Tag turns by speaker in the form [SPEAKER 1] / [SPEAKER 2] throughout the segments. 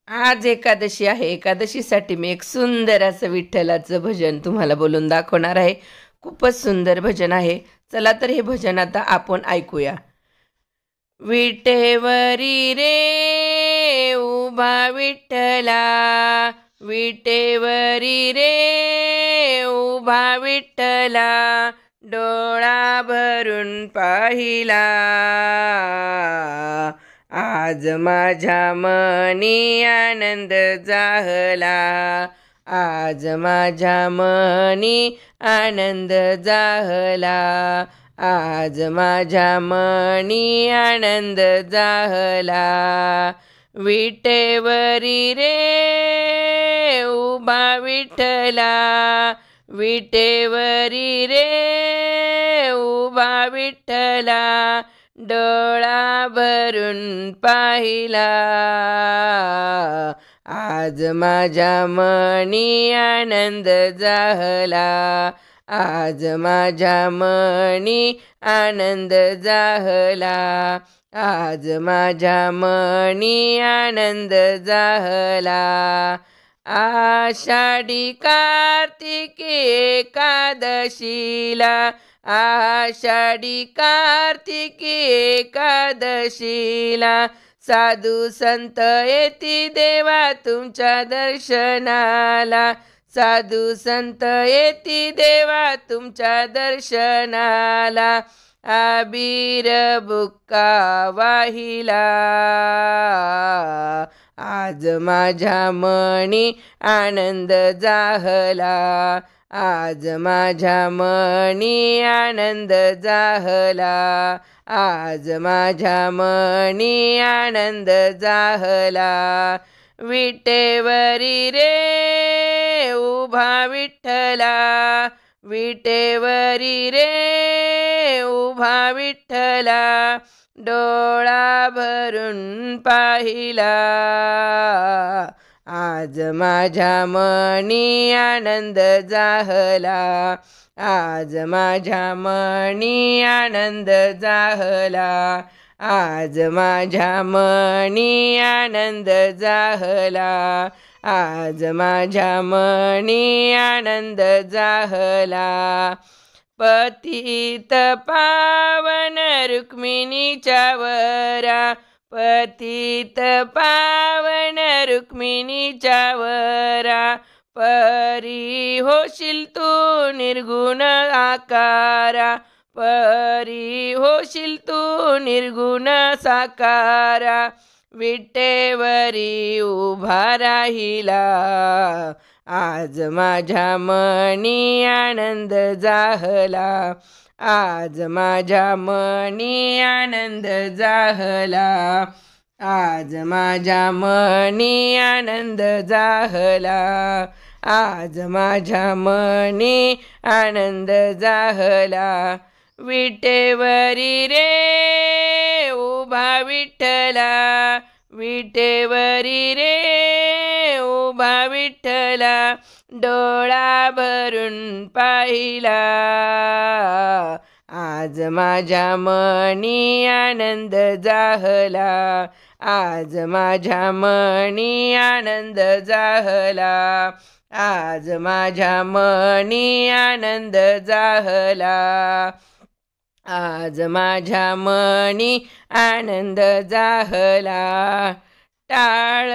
[SPEAKER 1] आज एकादशी आहे. एकादशीसाठी मी एक सुंदर असं विठ्ठलाचं भजन तुम्हाला बोलून दाखवणार आहे. खूपच सुंदर भजन आहे. चला तर हे भजन आता आपण ऐकूया. विटेवरी रे उभा विठ्ठला, विटेवरी रे उभा विठ्ठला, डोळा भरून पाहिला. आज माझ्या मनी आनंद जाहला, आज माझ्या मनी आनंद जाहला, आज माझ्या मनी आनंद जाहला. विटेवरी रे उभा विठ्ठला, विटेवरी रे उभा विठ्ठला, डोळा भरून पाहिला. आज माझ्या मनी आनंद जाहला, आज माझ्या मनी आनंद जाहला, आज माझ्या मनी आनंद जाहला. आषाढी कार्तिकी एकादशीला, आषाढी कार्तिकी एकादशीला, साधू संत येती देवा तुमच्या दर्शनाला, साधू संत येती देवा तुमच्या दर्शनाला. आबीर बुक्का वाहिला, आज माझ्या मनी आनंद जाहला, आज माझ्या मनी आनंद जाहला, आज माझ्या मनी आनंद जाहला. विटेवरी रे उभा विठ्ठला, विटेवरी रे उभा विठ्ठला, डोळा भरून पाहिला. आज माझ्या मनी आनंद जाहला, आज माझ्या मनी आनंद जाहला, आज माझ्या मनी आनंद जाहला, आज माझ्या मनी आनंद जाहला. पतित पावन रुक्मिणीच्या वरा, पतित पावन रुक्मिणीच्या वरा, परी होशील तू निर्गुण आकारा, परी होशील तू निर्गुण साकारा. विटेवरी उभा राहिला, आज माझ्या मनी आनंद जाहला, आज माझ्या मनी आनंद जाहला, आज माझ्या मनी आनंद जाहला, आज माझ्या मनी आनंद जाहला. विटेवरी रे उभा विठ्ठला, विटेवरी रे उभा विठ्ठला, डोळा भरून पाहिला. आज माझ्या मनी आनंद जाहला, आज माझ्या मनी आनंद जाहला, आज माझ्या मनी आनंद जाहला, आज माझ्या मनी आनंद जाहला. टाळ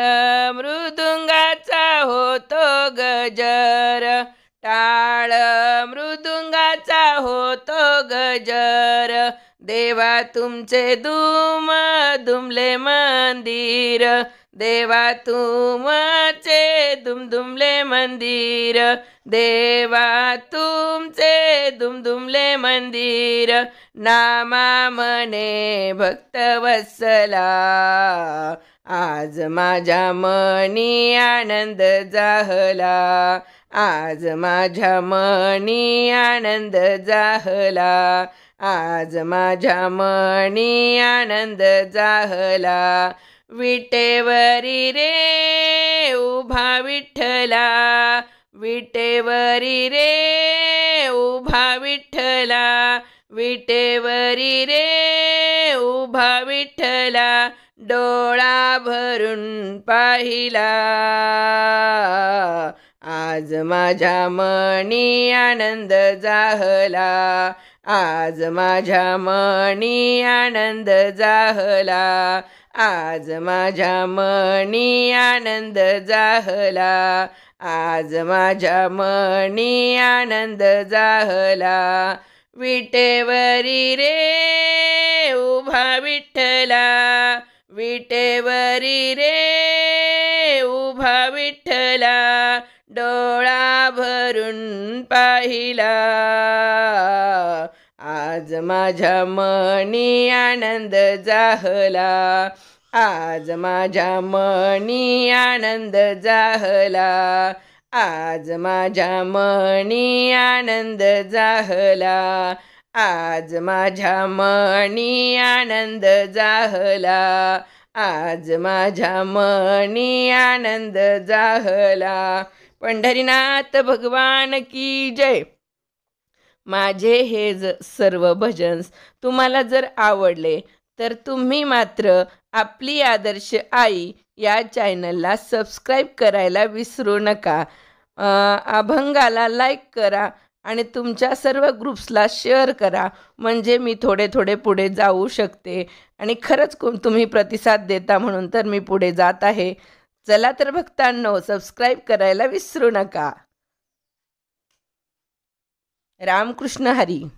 [SPEAKER 1] मृदुंगाचा होतो गजर, टाळ मृदुंगाचा होतो गजर, देवा तुमचे दुम दुमले मंदिर, देवा तुमचे दुमदुमले मंदिर, देवा तुमचे दुमदुमले मंदिर. नामा मने भक्तवत्सला, आज माझ्या मनी आनंद जाहला, आज माझ्या मनी आनंद जाहला, आज माझ्या मनी आनंद जाहला. विटेवरी रे उभा विठ्ठला, विटेवरी रे उभा विठ्ठला, विटेवरी रे उभा विठ्ठला, डोळा भरून पाहिला. आज माझ्या मनी आनंद जाहला. आज माझ्या मनी आनंद जाहला. आज माझ्या मनी आनंद जाहला. आज माझ्या मनी आनंद जाहला. विटेवरी रे उभा विठ्ठला. विटेवरी रे उभा विठ्ठला. डोळा भरून पाहिला. आज माझ्या मनी आनंद जाहला. आज माझ्या मनी आनंद जाहला. आज माझ्या मनी आनंद जाहला. आज माझ्या मनी आनंद जाहला. आज माझ्या मनी आनंद जाहला. पंढरीनाथ भगवान की जय. माझे हे सर्व भजन तुम्हाला जर आवडले तर तुम्ही मात्र आपली आदर्श आई या चॅनलला सबस्क्राईब करायला विसरू नका. अभंगाला लाईक करा आणि तुमच्या सर्व ग्रुप्सला शेअर करा, म्हणजे मी थोडे पुढे जाऊ शकते. आणि खरंच तुम्ही प्रतिसाद देता म्हणून तर मी पुढे जात आहे. चला तर भक्तांनो, सबस्क्राईब करायला विसरू नका. रामकृष्ण हरी.